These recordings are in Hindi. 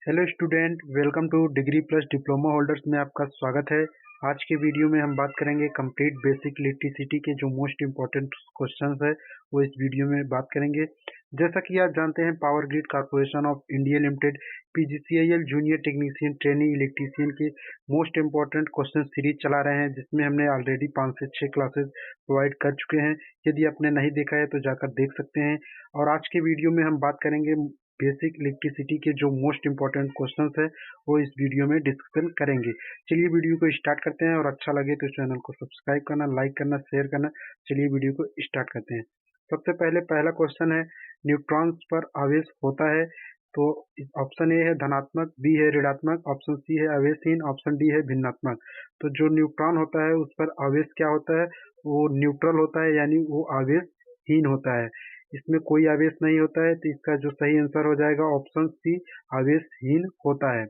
Hello student, welcome two degree plus diploma holders में आपका स्वागत है। आज के वीडियो में हम बात करेंगे कंप्लीट बेसिक इलेक्ट्रिसिटी के जो मोस्ट इम्पोर्टेंट क्वेश्चंस है वो इस वीडियो में बात करेंगे। जैसा कि आप जानते हैं, power grid corporation of India limited PGCIL junior technician training electrician के मोस्ट इम्पोर्टेंट क्वेश्चन सीरीज चला रहे हैं, जिसमें हमने ऑलरेडी 5 से 6 क्लासेस प्रोवाइड कर चुके हैं। यदि आपने नहीं देखा है तो जाकर देख सकते हैं। और आज के वीडियो में हम बात करेंगे बेसिक इलेक्ट्रिसिटी के जो मोस्ट इम्पोर्टेंट क्वेश्चंस है वो इस वीडियो में डिस्कशन करेंगे। चलिए वीडियो को स्टार्ट करते हैं, और अच्छा लगे तो चैनल को सब्सक्राइब करना, लाइक करना, शेयर करना। चलिए वीडियो को स्टार्ट करते हैं। सबसे पहले पहला क्वेश्चन है, न्यूट्रॉन्स पर आवेश होता है। तो ऑप्शन ए है धनात्मक, बी है ऋणात्मक, ऑप्शन सी है आवेशहीन, ऑप्शन डी है भिन्नात्मक। तो जो न्यूट्रॉन होता है उस पर आवेश क्या होता है, वो न्यूट्रल होता है, यानी वो आवेशहीन होता है। इसमें कोई आवेश नहीं होता है, तो इसका जो सही आंसर हो जाएगा ऑप्शन सी, आवेशहीन होता है।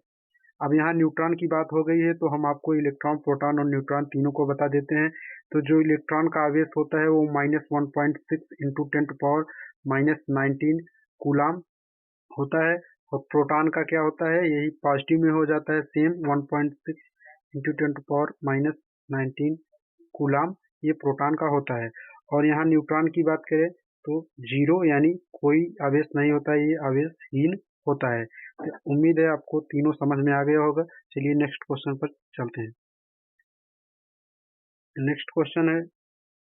अब यहाँ न्यूट्रॉन की बात हो गई है, तो हम आपको इलेक्ट्रॉन, प्रोटॉन और न्यूट्रॉन तीनों को बता देते हैं। तो जो इलेक्ट्रॉन का आवेश होता है वो -1.6 इंटू 10⁻−19 कूलाम होता है। और प्रोटॉन का क्या होता है, यही पॉजिटिव में हो जाता है, सेम 1.6 इंटू 10⁻−19 कूलाम, ये प्रोटॉन का होता है। और यहाँ न्यूट्रॉन की बात करें तो जीरो, यानी कोई आवेश नहीं होता है, ये आवेशहीन होता है। तो उम्मीद है आपको तीनों समझ में आ गया होगा। चलिए नेक्स्ट क्वेश्चन पर चलते हैं। नेक्स्ट क्वेश्चन है,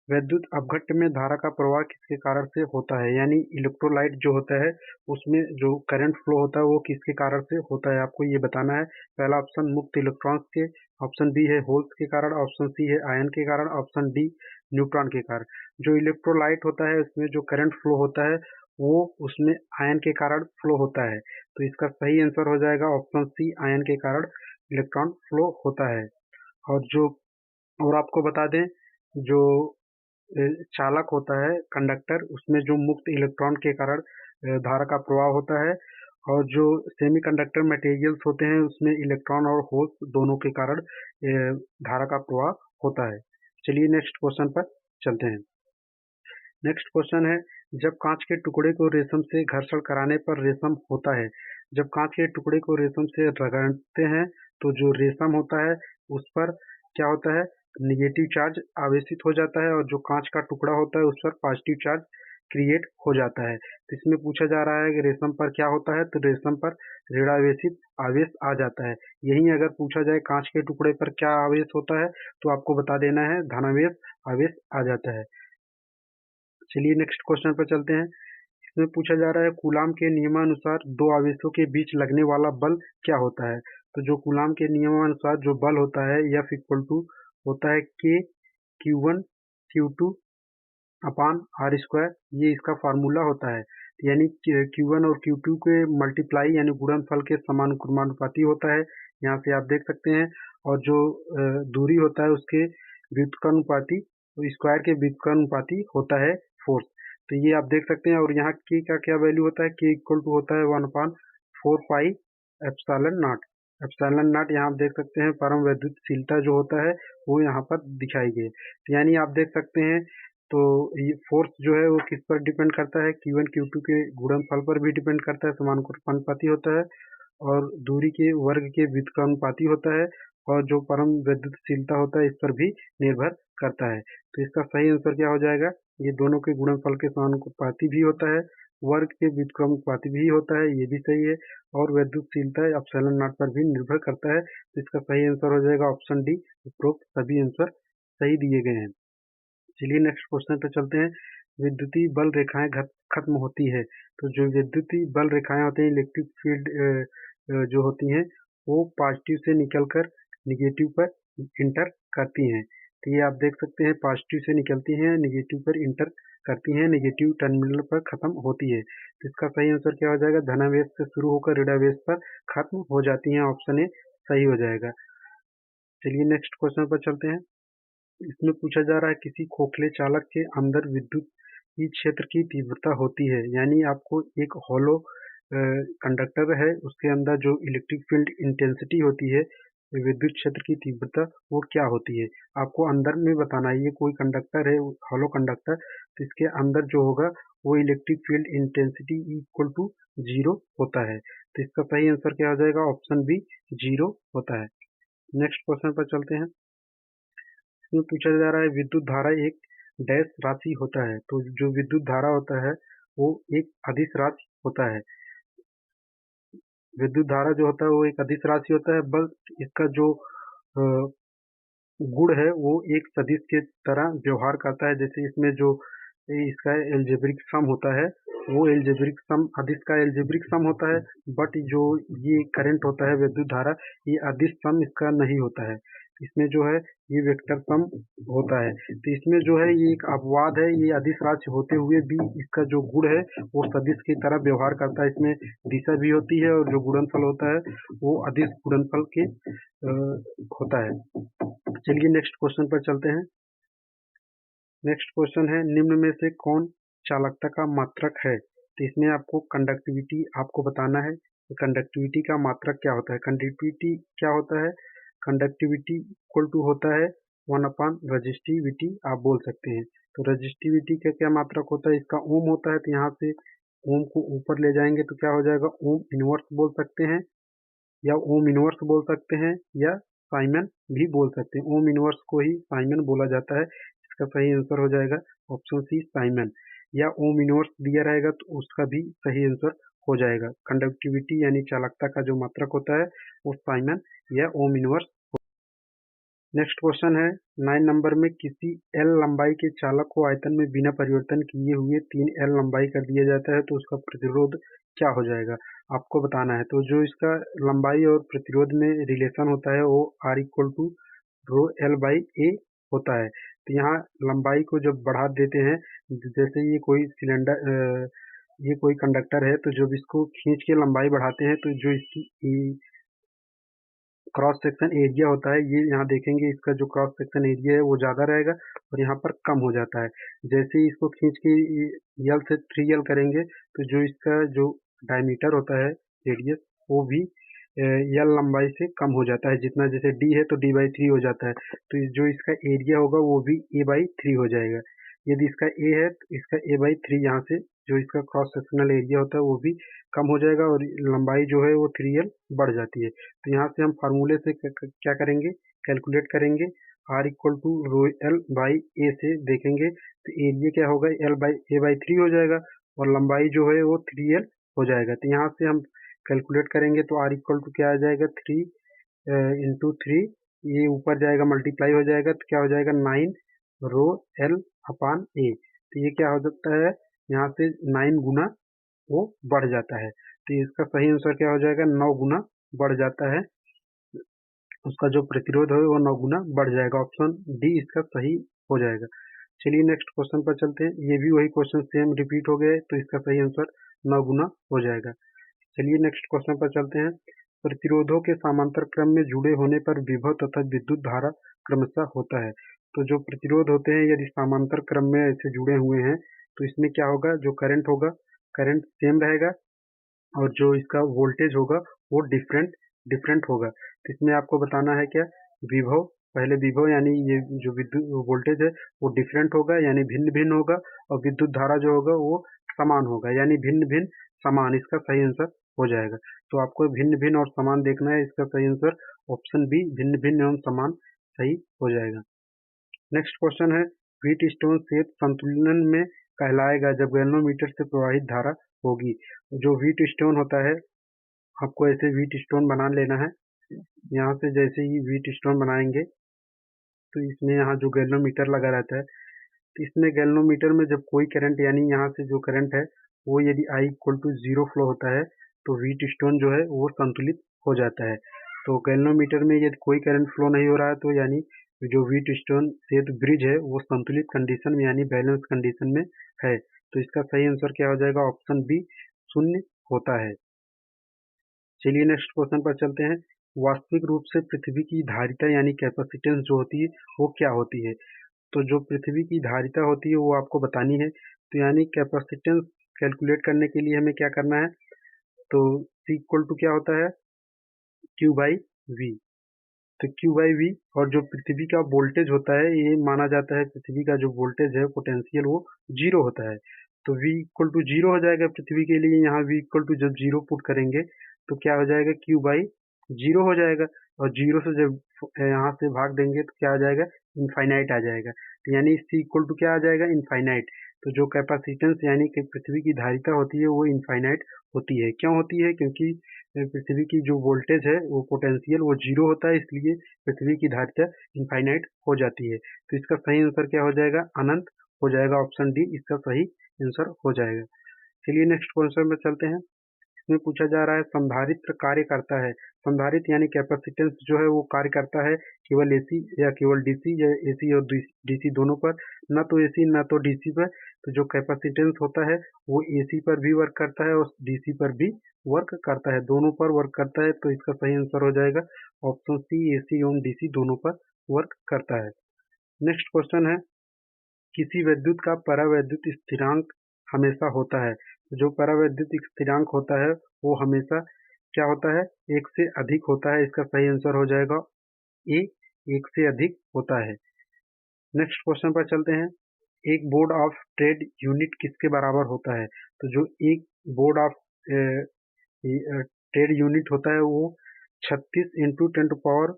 विद्युत अपघट्ट में धारा का प्रवाह किसके कारण से होता है, यानी इलेक्ट्रोलाइट जो होता है उसमें जो करंट फ्लो होता है वो किसके कारण से होता है, आपको ये बताना है। पहला ऑप्शन मुक्त इलेक्ट्रॉन्स के, ऑप्शन बी है होल्स के कारण, ऑप्शन सी है आयन के कारण, ऑप्शन डी न्यूट्रॉन के कारण। जो इलेक्ट्रोलाइट होता है उसमें जो करंट फ्लो होता है वो उसमें आयन के कारण फ्लो होता है। तो इसका सही आंसर हो जाएगा ऑप्शन सी, आयन के कारण इलेक्ट्रॉन फ्लो होता है। और जो और आपको बता दें, जो चालक होता है, कंडक्टर, उसमें जो मुक्त इलेक्ट्रॉन के कारण धारा का प्रवाह होता है। और जो सेमीकंडक्टर मटेरियल्स होते हैं उसमें इलेक्ट्रॉन और होल्स दोनों के कारण धारा का प्रवाह होता है। चलिए नेक्स्ट क्वेश्चन पर चलते हैं। नेक्स्ट क्वेश्चन है, जब कांच के टुकड़े को रेशम से घर्षण कराने पर रेशम होता है। जब कांच के टुकड़े को रेशम से रगड़ते हैं तो जो रेशम होता है उस पर क्या होता है, निगेटिव चार्ज आवेशित हो जाता है, और जो कांच का टुकड़ा होता है उस पर पॉजिटिव चार्ज क्रिएट हो जाता है। तो इसमें पूछा जा रहा है कि रेशम पर क्या होता है, तो रेशम पर ऋणावेशित आवेश आ जाता है। यही अगर पूछा जाए कांच के टुकड़े पर क्या आवेश होता है, तो आपको बता देना है धनावेश आवेश आ जाता है। चलिए नेक्स्ट क्वेश्चन पर चलते हैं। इसमें पूछा जा रहा है, कूलाम के नियमानुसार दो आवेशों के बीच लगने वाला बल क्या होता है। तो जो कूलाम के नियमानुसार जो बल होता है, F इक्वल टू होता है K Q1 Q2 upon R square, ये इसका फार्मूला होता है। यानी Q1 और Q2 के मल्टीप्लाई यानी गुणनफल के समानुपाती होता है, यहाँ से आप देख सकते हैं। और जो दूरी होता है उसके व्युत्क्रमानुपाती, स्क्वायर के व्युत्क्रमानुपाती होता है फोर्स। तो ये आप देख सकते हैं। और यहाँ के का क्या वैल्यू होता है, के इक्वल टू होता है 1/4 pi epsilon not. Epsilon not यहाँ आप देख सकते हैं, परम विद्युतशीलता जो होता है वो यहाँ पर दिखाई गई। तो यानी आप देख सकते हैं, तो ये फोर्स जो है वो किस पर डिपेंड करता है, Q1 Q2 के गुणनफल पर भी डिपेंड करता है, समानुपाती होता है। और दूरी के वर्ग के व्युत्क्रमानुपाती होता है। और जो परम विद्युतशीलता होता है इस पर भी निर्भर करता है। तो इसका सही आंसर क्या हो जाएगा, ये दोनों के गुणनफल के समानुपाती भी होता है, वर्ग के व्युत्क्रमानुपाती भी होता है, ये भी सही है। और विद्युतशीलता एप्सिलॉन नॉट पर भी निर्भर करता है। तो इसका सही आंसर हो जाएगा ऑप्शन डी। उपरोक्त सभी आंसर सही दिए गए हैं। चलिए नेक्स्ट क्वेश्चन पे चलते हैं। विद्युतीय बल रेखाएं खत्म होती है। तो जो विद्युतीय बल रेखाएं होती हैं, इलेक्ट्रिक फील्ड जो होती हैं, वो पॉजिटिव से निकलकर निगेटिव पर इंटर करती हैं। तो ये आप देख सकते हैं, पॉजिटिव से निकलती हैं, निगेटिव पर इंटर करती हैं, निगेटिव टर्मिनल पर खत्म होती है। तो इसका सही आंसर क्या हो जाएगा, धनावेश से शुरू होकर ऋणावेश पर खत्म हो जाती हैं, ऑप्शन ए सही हो जाएगा। चलिए नेक्स्ट क्वेश्चन पर चलते हैं। इसमें पूछा जा रहा है, किसी खोखले चालक के अंदर विद्युत क्षेत्र की तीव्रता होती है। यानी आपको एक हॉलो कंडक्टर है, उसके अंदर जो इलेक्ट्रिक फील्ड इंटेंसिटी होती है विद्युत क्षेत्र की तीव्रता वो क्या होती है, आपको अंदर में बताना है। ये कोई कंडक्टर है, हॉलो कंडक्टर, तो इसके अंदर जो होगा वो electric field intensity equal to 0 होता है। तो इसका सही आंसर क्या हो जाएगा, ऑप्शन बी 0 होता है। नेक्स्ट क्वेश्चन पर चलते हैं। इसमें पूछा जा रहा है विद्युत धारा एक डैश राशि होता है। तो जो विद्युत धारा होता है वो एक अदिश राशि होता है। विद्युत धारा जो होता है वो एक अदिश राशि होता है, बस इसका जो अ, गुण है वो एक सदिश के तरह व्यवहार करता है। जैसे इसमें जो इसका एल्जेब्रिक सम होता है वो एल्जेब्रिक सम अदिश का एल्जेब्रिक सम होता है, बट जो ये करंट होता है विद्युत धारा, ये अदिश सम इसका नहीं होता है। इसमें जो है ये वेक्टर सम होता है। तो इसमें जो है ये एक अपवाद है, ये अदिश राशि होते हुए भी इसका जो गुण है वो सदिश की तरह व्यवहार करता है। इसमें दिशा भी होती है और जो गुणनफल होता है वो अदिश गुणनफल के होता है। चलिए नेक्स्ट क्वेश्चन पर चलते हैं। नेक्स्ट क्वेश्चन है निम्न में से कौन चालकता का मात्रक है। तो इसमें आपको कंडक्टिविटी आपको बताना है कि कंडक्टिविटी का मात्रक क्या होता है। कंडक्टिविटी क्या होता है, कंडक्टिविटी इक्वल टू होता है 1 रजिस्टिविटी आप बोल सकते हैं। तो रजिस्टिविटी का क्या मात्रक होता है, इसका ओम होता है। तो यहाँ से ओम को ऊपर ले जाएंगे तो क्या हो जाएगा, ओम इनवर्स बोल सकते हैं या ओम इनवर्स बोल सकते हैं या साइमन भी बोल सकते हैं। ओम इनवर्स को ही साइमन बोला जाता है। इसका सही आंसर हो जाएगा ऑप्शन सी साइमन, या ओम इनवर्स दिया रहेगा तो उसका भी सही आंसर हो जाएगा। कंडक्टिविटी यानी चालकता का जो मात्रक होता है वो साइमन या ओम इनवर्स। नेक्स्ट क्वेश्चन है 9 नंबर में किसी एल लंबाई के चालक को आयतन में बिना परिवर्तन किए हुए 3 एल लंबाई कर दिया जाता है तो उसका प्रतिरोध क्या हो जाएगा, आपको बताना है। तो जो इसका लंबाई और प्रतिरोध में रिलेशन होता है वो R equal to rho L by A होता है। तो यहाँ लंबाई को जब बढ़ा देते हैं, जैसे ये कोई सिलेंडर ये कोई कंडक्टर है, तो जब इसको खींच के लंबाई बढ़ाते हैं तो जो इसकी क्रॉस सेक्शन एरिया होता है, ये यहाँ देखेंगे इसका जो क्रॉस सेक्शन एरिया है वो ज़्यादा रहेगा और यहाँ पर कम हो जाता है। जैसे ही इसको खींच के यल से 3L करेंगे तो जो इसका जो डायमीटर होता है रेडियस वो भी यल लंबाई से कम हो जाता है। जितना जैसे डी है तो D/3 हो जाता है, तो जो इसका एरिया होगा वो भी A/3 हो जाएगा। यदि इसका ए है तो इसका A/3 यहाँ से जो इसका क्रॉस सेक्शनल एरिया होता है वो भी कम हो जाएगा और लंबाई जो है वो 3L बढ़ जाती है। तो यहाँ से हम फार्मूले से क्या करेंगे, कैलकुलेट करेंगे R equal to rho L by A से देखेंगे तो एरिया क्या होगा, A/3 हो जाएगा और लंबाई जो है वो 3L हो जाएगा। तो यहाँ से हम कैलकुलेट करेंगे तो आर इक्वल टू क्या आ जाएगा, 3 इंटू 3, ये ऊपर जाएगा मल्टीप्लाई हो जाएगा तो क्या हो जाएगा 9 रो एल अपान ए। तो ये क्या हो सकता है, यहाँ से 9 गुना वो बढ़ जाता है। तो इसका सही आंसर क्या हो जाएगा, 9 गुना बढ़ जाता है। उसका जो प्रतिरोध है वो 9 गुना बढ़ जाएगा। ऑप्शन डी इसका सही हो जाएगा। चलिए नेक्स्ट क्वेश्चन पर चलते हैं। ये भी वही क्वेश्चन सेम रिपीट हो गए तो इसका सही आंसर 9 गुना हो जाएगा। चलिए नेक्स्ट क्वेश्चन पर चलते हैं। प्रतिरोधों के समांतर क्रम में जुड़े होने पर विभव तथा विद्युत धारा क्रमशः होता है। तो जो प्रतिरोध होते हैं यदि समांतर क्रम में ऐसे जुड़े हुए हैं तो इसमें क्या होगा, जो करंट होगा करंट सेम रहेगा और जो इसका वोल्टेज होगा वो डिफरेंट डिफरेंट होगा। तो इसमें आपको बताना है क्या, विभव, पहले विभव यानी ये जो विद्युत वोल्टेज है वो डिफरेंट होगा यानी भिन्न भिन्न होगा, और विद्युत धारा जो होगा वो समान होगा यानी भिन्न भिन्न समान। इसका सही आंसर हो जाएगा। तो आपको भिन्न भिन्न और समान देखना है। इसका सही आंसर ऑप्शन बी भिन्न भिन्न एवं समान सही हो जाएगा। नेक्स्ट क्वेश्चन है व्हीट स्टोन शेप संतुलन में कहलाएगा जब गैल्वेनोमीटर से प्रवाहित धारा होगी। जो व्हीट स्टोन होता है, आपको ऐसे व्हीट स्टोन बना लेना है। यहाँ से जैसे ही व्हीट स्टोन बनाएंगे तो इसमें यहाँ जो गैल्वेनोमीटर लगा रहता है, तो इसमें गैल्वेनोमीटर में जब कोई करंट यानी यहाँ से जो करंट है वो यदि I इक्वल टू 0 फ्लो होता है तो व्हीट स्टोन जो है वो संतुलित हो जाता है। तो गैल्वेनोमीटर में यदि कोई करंट फ्लो नहीं हो रहा है तो यानी जो व्हीट स्टोन सेट ब्रिज है वो संतुलित कंडीशन में यानी बैलेंस कंडीशन में है। तो इसका सही आंसर क्या हो जाएगा, ऑप्शन बी शून्य होता है। चलिए नेक्स्ट क्वेश्चन पर चलते हैं। वास्तविक रूप से पृथ्वी की धारिता यानी कैपेसिटेंस जो होती है वो क्या होती है। तो जो पृथ्वी की धारिता होती है वो आपको बतानी है। तो यानी कैपेसिटेंस कैलकुलेट करने के लिए हमें क्या करना है, तो C इक्वल टू क्या होता है, Q बाई V। तो क्यू बाई वी, और जो पृथ्वी का वोल्टेज होता है ये माना जाता है, पृथ्वी का जो वोल्टेज है पोटेंशियल वो जीरो होता है। तो V इक्वल टू जीरो हो जाएगा पृथ्वी के लिए। यहाँ V इक्वल टू जब जीरो पुट करेंगे तो क्या हो जाएगा, क्यू बाई जीरो हो जाएगा। और जीरो से जब यहाँ से भाग देंगे तो क्या आ जाएगा, इनफाइनाइट आ जाएगा। तो यानी C इक्वल टू क्या आ जाएगा, इनफाइनाइट। तो जो कैपेसिटेंस यानी कि पृथ्वी की धारिता होती है वो इनफाइनाइट होती है। क्यों होती है, क्योंकि पृथ्वी की जो वोल्टेज है वो पोटेंशियल वो जीरो होता है, इसलिए पृथ्वी की धारिता इनफाइनाइट हो जाती है। तो इसका सही आंसर क्या हो जाएगा, अनंत हो जाएगा। ऑप्शन डी इसका सही आंसर हो जाएगा। चलिए नेक्स्ट क्वेश्चन में चलते हैं। इसमें पूछा जा रहा है संधारित्र कार्य करता है। संधारित्र यानी कैपेसिटेंस जो है वो कार्य करता है केवल एसी या केवल डीसी, या एसी और डीसी दोनों पर, न तो एसी न तो डीसी पर। तो जो कैपेसिटेंस होता है वो एसी पर भी वर्क करता है और डीसी पर भी वर्क करता है, दोनों पर वर्क करता है। तो इसका सही आंसर हो जाएगा ऑप्शन सी, एसी एवं डीसी दोनों पर वर्क करता है। नेक्स्ट क्वेश्चन है, किसी विद्युत का परावैद्युत स्थिरांक हमेशा होता है। जो परावैद्युत स्थिरांक होता है वो हमेशा क्या होता है, एक से अधिक होता है। इसका सही आंसर हो जाएगा ए, एक से अधिक होता है। नेक्स्ट क्वेश्चन पर चलते हैं। एक बोर्ड ऑफ ट्रेड यूनिट किसके बराबर होता है। तो जो एक बोर्ड ऑफ ट्रेड यूनिट होता है वो 36 into 10 to the power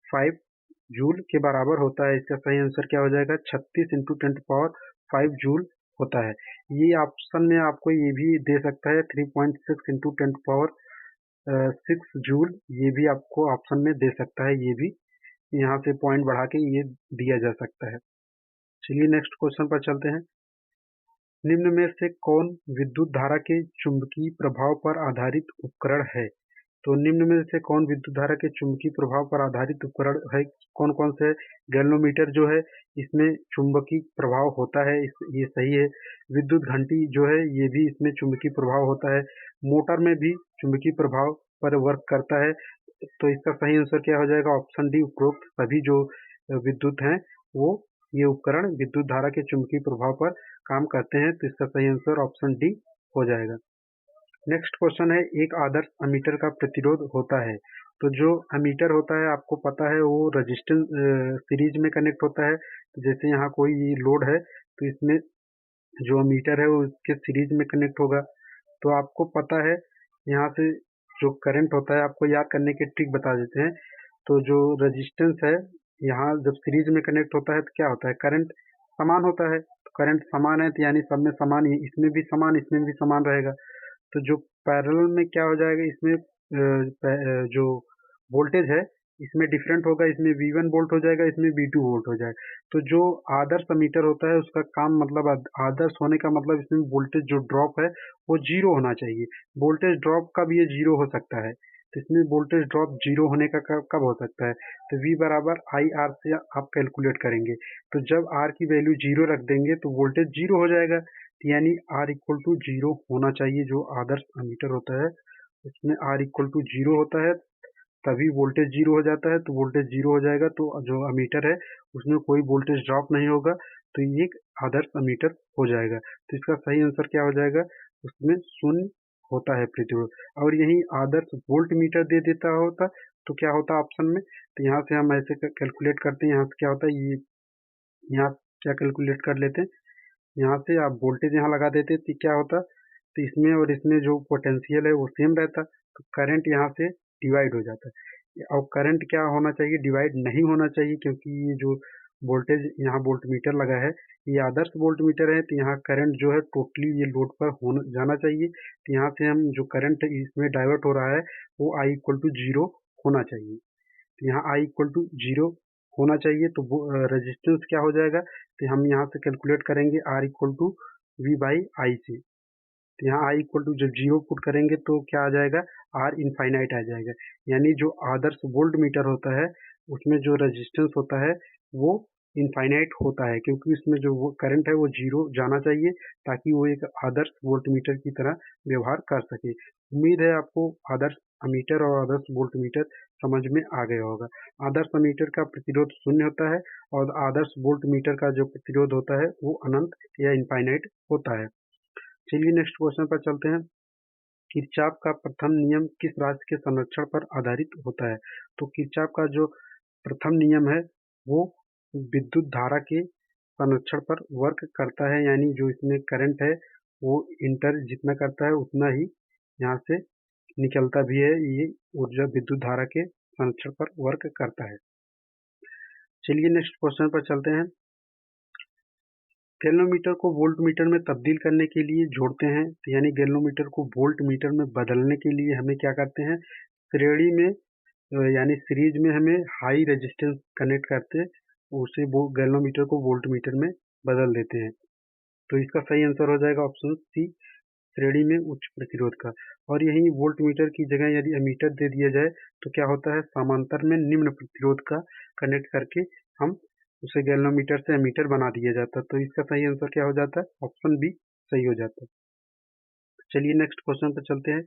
5 joule के बराबर होता है। इसका सही आंसर क्या हो जाएगा, 36 into 10 to the power 5 joule होता है। ये ऑप्शन में आपको ये भी दे सकता है 3.6 into 10 to the power 6 joule, ये भी आपको ऑप्शन में दे सकता है। ये भी यहाँ से पॉइंट बढ़ा के ये दिया जा सकता है। चलिए नेक्स्ट क्वेश्चन पर चलते हैं। निम्न में से कौन विद्युत धारा के चुंबकीय प्रभाव पर आधारित उपकरण है। तो निम्न में से कौन विद्युत धारा के चुंबकीय प्रभाव पर आधारित उपकरण है, कौन कौन से। गैल्वेनोमीटर जो है इसमें चुंबकीय प्रभाव होता है, ये सही है। विद्युत घंटी जो है ये भी इसमें चुंबकीय प्रभाव होता है। मोटर में भी चुंबकीय प्रभाव पर वर्क करता है। तो इसका सही आंसर क्या हो जाएगा, ऑप्शन डी, उपरोक्त सभी जो विद्युत हैं वो ये उपकरण विद्युत धारा के चुंबकीय प्रभाव पर काम करते हैं। तो इसका सही आंसर ऑप्शन डी हो जाएगा। नेक्स्ट क्वेश्चन है, एक आदर्श अमीटर का प्रतिरोध होता है। तो जो अमीटर होता है आपको पता है वो रेजिस्टेंस सीरीज में कनेक्ट होता है। तो जैसे यहाँ कोई लोड है तो इसमें जो अमीटर है वो इसके सीरीज में कनेक्ट होगा। तो आपको पता है यहाँ से जो करंट होता है, आपको याद करने की ट्रिक बता देते हैं। तो जो रेजिस्टेंस है यहाँ जब सीरीज में कनेक्ट होता है तो क्या होता है, करंट समान होता है। तो करंट समान है तो यानी सब में समान ही, इसमें भी समान इसमें भी समान रहेगा। तो जो पैरेलल में क्या हो जाएगा, इसमें जो वोल्टेज है इसमें डिफरेंट होगा, इसमें V1 वोल्ट हो जाएगा, इसमें V2 वोल्ट हो जाएगा। तो जो आदर्श अमीटर होता है उसका काम मतलब आदर्श होने का मतलब इसमें वोल्टेज जो ड्रॉप है वो जीरो होना चाहिए। वोल्टेज ड्रॉप कब ये जीरो हो सकता है, तो इसमें वोल्टेज ड्रॉप जीरो होने का कब हो सकता है, तो V बराबर IR से आप कैलकुलेट करेंगे। तो जब R की वैल्यू जीरो रख देंगे तो वोल्टेज जीरो हो जाएगा। तो यानी R इक्वल टू जीरो होना चाहिए। जो आदर्श अमीटर होता है उसमें R इक्वल टू जीरो होता है तभी वोल्टेज जीरो हो जाता है। तो वोल्टेज जीरो हो जाएगा तो जो अमीटर है उसमें कोई वोल्टेज ड्रॉप नहीं होगा, तो ये एक आदर्श अमीटर हो जाएगा। तो इसका सही आंसर क्या हो जाएगा, उसमें शून्य होता है प्रतिरोध। और यही आदर्श वोल्ट मीटर दे देता होता तो क्या होता ऑप्शन में। तो यहाँ से हम ऐसे कैलकुलेट करते हैं, यहाँ से क्या होता है, ये यहाँ क्या कैलकुलेट कर लेते हैं, यहाँ से आप वोल्टेज यहाँ लगा देते तो क्या होता, तो इसमें और इसमें जो पोटेंशियल है वो सेम रहता, तो करंट यहाँ से डिवाइड हो जाता है। और करंट क्या होना चाहिए, डिवाइड नहीं होना चाहिए, क्योंकि ये जो वोल्टेज यहाँ वोल्टमीटर लगा है ये आदर्श वोल्टमीटर है। तो यहाँ करंट जो है टोटली ये लोड पर होना जाना चाहिए। तो यहाँ से हम जो करंट इसमें डाइवर्ट हो रहा है वो I इक्वल टू जीरो होना चाहिए। तो यहाँ I इक्वल टू जीरो होना चाहिए। तो रेजिस्टेंस क्या हो जाएगा, तो हम यहाँ से कैलकुलेट करेंगे R equal to V by I से। तो यहाँ I इक्वल टू जब जीरो पुट करेंगे तो क्या आ जाएगा, R इनफाइनाइट आ जाएगा। यानी जो आदर्श वोल्ट मीटर होता है उसमें जो रेजिस्टेंस होता है वो इनफाइनाइट होता है, क्योंकि उसमें जो वो करंट है वो जीरो जाना चाहिए ताकि वो एक आदर्श वोल्ट मीटर की तरह व्यवहार कर सके। उम्मीद है आपको आदर्श अमीटर और आदर्श वोल्ट मीटर समझ में आ गया होगा। आदर्श अमीटर का प्रतिरोध शून्य होता है और आदर्श वोल्ट मीटर का जो प्रतिरोध होता है वो अनंत या इनफाइनाइट होता है। चलिए नेक्स्ट क्वेश्चन पर चलते हैं। किरचॉफ का प्रथम नियम किस राशि के संरक्षण पर आधारित होता है? तो किरचॉफ का जो प्रथम नियम है वो विद्युत धारा के संरक्षण पर वर्क करता है, यानी जो इसमें करंट है वो इंटर जितना करता है उतना ही यहाँ से निकलता भी है। ये ऊर्जा विद्युत धारा के संरक्षण पर वर्क करता है। चलिए नेक्स्ट क्वेश्चन पर चलते हैं। गैल्वेनोमीटर को वोल्ट मीटर में तब्दील करने के लिए जोड़ते हैं, तो यानी गैल्वेनोमीटर को वोल्ट मीटर में बदलने के लिए हमें क्या करते हैं, श्रेणी में यानी सीरीज में हमें हाई रेजिस्टेंस कनेक्ट करते उसे वो गैल्वेनोमीटर को वोल्ट मीटर में बदल देते हैं। तो इसका सही आंसर हो जाएगा ऑप्शन सी, श्रेणी में उच्च प्रतिरोध का। और यही वोल्ट मीटर की जगह यदि एमीटर दे दिया जाए तो क्या होता है, समांतर में निम्न प्रतिरोध का कनेक्ट करके हम उसे गैल्वेनोमीटर से एमीटर बना दिया जाता है। तो इसका सही आंसर क्या हो जाता है, ऑप्शन बी सही हो जाता है। चलिए नेक्स्ट क्वेश्चन पर चलते हैं।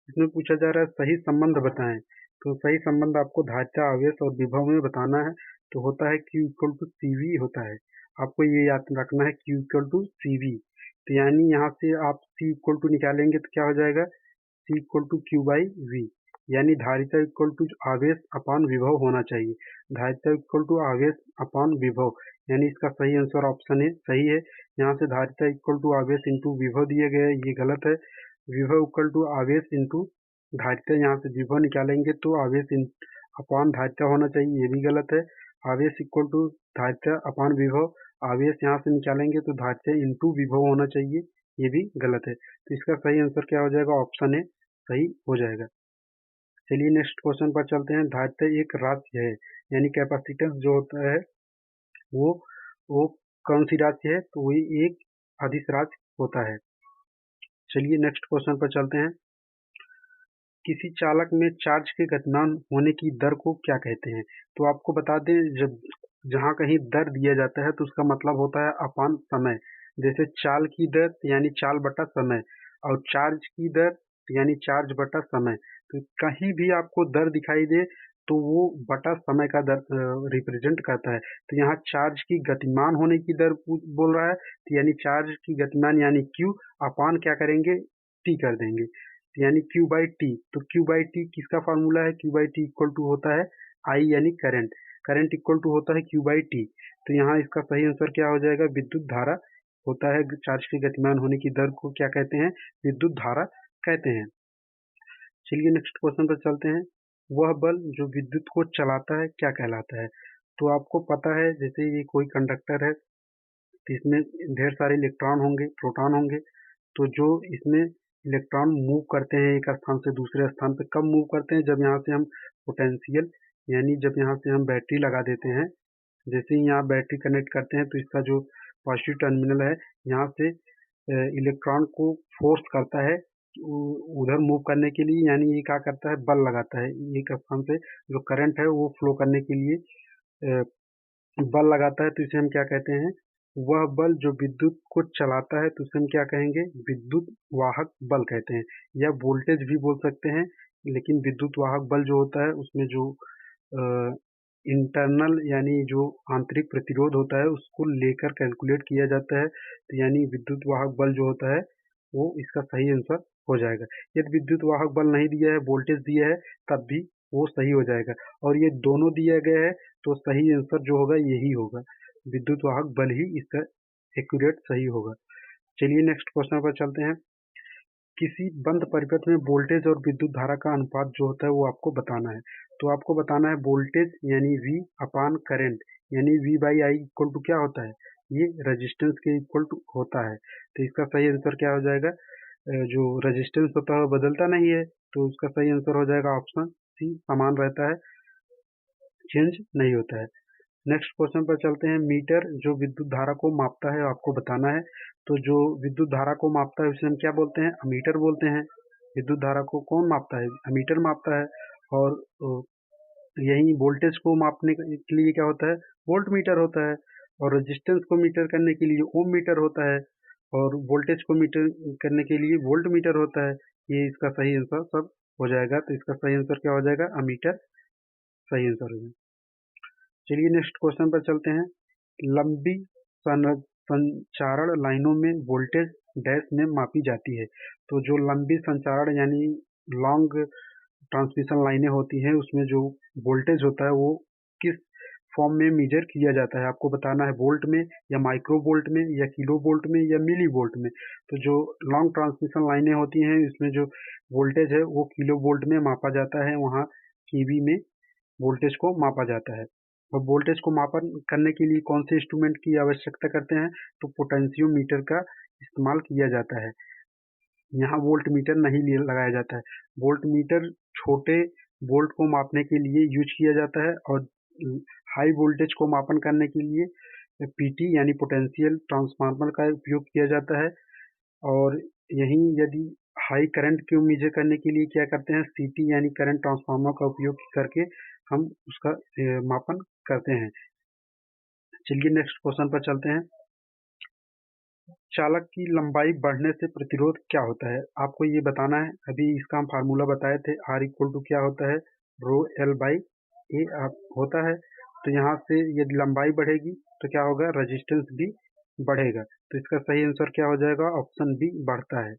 इसमें पूछा जा रहा है सही संबंध बताएं। तो सही संबंध आपको धारिता, आवेश और विभव में बताना है। तो होता है Q इक्वल टू CV होता है। आपको ये याद रखना है Q इक्वल टू CV। तो यानी यहाँ से आप C इक्वल टू निकालेंगे तो क्या हो जाएगा, C equal to Q by V, यानी धारिता इक्वल टू आवेश अपान विभव होना चाहिए। धारिता इक्वल टू आवेश अपान विभव, यानी इसका सही आंसर ऑप्शन है सही है। यहाँ से धारिता इक्वल टू आवेश इंटू विभव दिया गया है, ये गलत है। विभव इक्वल टू आवेश इंटू धारिता, यहाँ से विभव निकालेंगे तो आवेश अपान धारिता होना चाहिए, ये भी गलत है। आवेश इक्वल टू धारिता अपान विभव, आवेश यहाँ से निकालेंगे तो धारिता इंटू विभव होना चाहिए, ये भी गलत है। तो इसका सही आंसर क्या हो जाएगा, ऑप्शन ए सही हो जाएगा। चलिए नेक्स्ट क्वेश्चन पर चलते हैं। धारिता एक राशि है, यानी कैपेसिटेंस जो होता है वो कौन सी राशि है, तो वही एक अदिश राशि होता है। चलिए नेक्स्ट क्वेश्चन पर चलते हैं। किसी चालक में चार्ज के गतिमान होने की दर को क्या कहते हैं? तो आपको बता दें, जब जहाँ कहीं दर दिया जाता है तो उसका मतलब होता है अपान समय। जैसे चाल की दर यानी चाल बटा समय, और चार्ज की दर यानी चार्ज बटा समय। तो कहीं भी आपको दर दिखाई दे तो वो बटा समय का दर रिप्रेजेंट करता है। तो यहाँ चार्ज की गतिमान होने की दर बोल रहा है, तो यानी चार्ज की गतिमान यानी Q अपान क्या करेंगे, T कर देंगे, यानी Q बाई टी। तो Q बाई टी किसका फार्मूला है, Q by T equal to होता है I यानी करंट, करंट इक्वल टू होता है Q बाई टी। तो यहाँ इसका सही आंसर क्या हो जाएगा, विद्युत धारा होता है। चार्ज के गतिमान होने की दर को क्या कहते हैं, विद्युत धारा कहते हैं। चलिए नेक्स्ट क्वेश्चन पर चलते हैं। वह बल जो विद्युत को चलाता है क्या कहलाता है? तो आपको पता है, जैसे ये कोई कंडक्टर है तो इसमें ढेर सारे इलेक्ट्रॉन होंगे, प्रोटॉन होंगे। तो जो इसमें इलेक्ट्रॉन मूव करते हैं एक स्थान से दूसरे स्थान पे, कब मूव करते हैं, जब यहाँ से हम पोटेंशियल यानी जब यहाँ से हम बैटरी लगा देते हैं। जैसे ही यहाँ बैटरी कनेक्ट करते हैं तो इसका जो पॉजिटिव टर्मिनल है यहाँ से इलेक्ट्रॉन को फोर्स करता है उधर मूव करने के लिए, यानी ये क्या करता है, बल लगाता है एक स्थान से। जो करंट है वो फ्लो करने के लिए बल लगाता है, तो इसे हम क्या कहते हैं, वह बल जो विद्युत को चलाता है तो उसे हम क्या कहेंगे, विद्युत वाहक बल कहते हैं, या वोल्टेज भी बोल सकते हैं। लेकिन विद्युत वाहक बल जो होता है उसमें जो इंटरनल यानी जो आंतरिक प्रतिरोध होता है उसको लेकर कैलकुलेट किया जाता है। तो यानी विद्युत वाहक बल जो होता है वो इसका सही आंसर हो जाएगा। यदि विद्युत वाहक बल नहीं दिया है, वोल्टेज दिया है, तब भी वो सही हो जाएगा। और ये दोनों दिया गया है तो सही आंसर जो होगा यही होगा, विद्युत वाहक बल ही इसका एक्यूरेट सही होगा। चलिए नेक्स्ट क्वेश्चन पर चलते हैं। किसी बंद परिपथ में वोल्टेज और विद्युत धारा का अनुपात जो होता है वो आपको बताना है। तो आपको बताना है वोल्टेज यानी V अपान करंट, यानी V by I equal to क्या होता है, ये रेजिस्टेंस के इक्वल टू होता है। तो इसका सही आंसर क्या हो जाएगा, जो रेजिस्टेंस होता है वो बदलता नहीं है, तो उसका सही आंसर हो जाएगा ऑप्शन सी, समान रहता है, चेंज नहीं होता है। नेक्स्ट क्वेश्चन पर चलते हैं। मीटर जो विद्युत धारा को मापता है आपको बताना है। तो जो विद्युत धारा को मापता है उसे हम क्या बोलते हैं, अमीटर बोलते हैं। विद्युत धारा को कौन मापता है, अमीटर मापता है। और यही वोल्टेज को मापने के लिए क्या होता है, वोल्ट मीटर होता है। और रेजिस्टेंस को मीटर करने के लिए ओम मीटर होता है। और वोल्टेज को मीटर करने के लिए वोल्ट मीटर होता है। ये इसका सही आंसर सब हो जाएगा। तो इसका सही आंसर क्या हो जाएगा, अमीटर सही आंसर हो जाएगा। चलिए नेक्स्ट क्वेश्चन पर चलते हैं। लंबी संचारण लाइनों में वोल्टेज डैश में मापी जाती है। तो जो लंबी संचारण यानी लॉन्ग ट्रांसमिशन लाइनें होती हैं, उसमें जो वोल्टेज होता है वो किस फॉर्म में मेजर किया जाता है, आपको बताना है, वोल्ट में या माइक्रो वोल्ट में या किलो वोल्ट में या मिली वोल्ट में। तो जो लॉन्ग ट्रांसमिशन लाइनें होती हैं, इसमें जो वोल्टेज है वो किलो वोल्ट में मापा जाता है, वहाँ केवी में वोल्टेज को मापा जाता है। और वोल्टेज को मापन करने के लिए कौन से इंस्ट्रूमेंट की आवश्यकता करते हैं, तो पोटेंशियोमीटर का इस्तेमाल किया जाता है। यहाँ वोल्ट मीटर नहीं लगाया जाता है। वोल्ट मीटर छोटे वोल्ट को मापने के लिए यूज किया जाता है, और हाई वोल्टेज को मापन करने के लिए पीटी यानी पोटेंशियल ट्रांसफार्मर का उपयोग किया जाता है। और यहीं यदि हाई करंट को मेजर करने के लिए क्या करते हैं, सीटी यानी करंट ट्रांसफार्मर का उपयोग करके हम उसका मापन करते हैं। चलिए नेक्स्ट क्वेश्चन पर चलते हैं। चालक की लंबाई बढ़ने से प्रतिरोध क्या होता है, आपको ये बताना है। अभी इसका हम फार्मूला बताए थे, R इक्वल टू क्या होता है, रो एल बाई ए होता है। तो यहाँ से यदि लंबाई बढ़ेगी तो क्या होगा, रेजिस्टेंस भी बढ़ेगा। तो इसका सही आंसर क्या हो जाएगा, ऑप्शन बी बढ़ता है।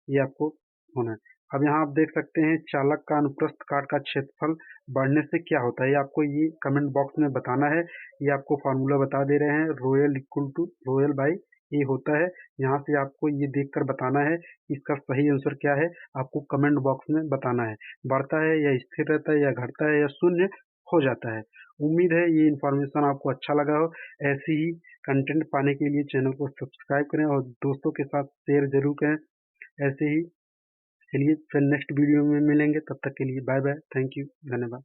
ये आपको होना है। अब यहाँ आप देख सकते हैं चालक का अनुप्रस्थ काट का क्षेत्रफल बढ़ने से क्या होता है, ये आपको ये कमेंट बॉक्स में बताना है। ये आपको फार्मूला बता दे रहे हैं, rho L equal to rho L by A होता है। यहाँ से आपको ये देखकर बताना है कि इसका सही आंसर क्या है, आपको कमेंट बॉक्स में बताना है। बढ़ता है या स्थिर रहता है या घटता है या शून्य हो जाता है। उम्मीद है ये इन्फॉर्मेशन आपको अच्छा लगा हो। ऐसी ही कंटेंट पाने के लिए चैनल को सब्सक्राइब करें और दोस्तों के साथ शेयर जरूर करें। ऐसे ही चलिए फिर नेक्स्ट वीडियो में मिलेंगे, तब तक के लिए बाय बाय, थैंक यू, धन्यवाद।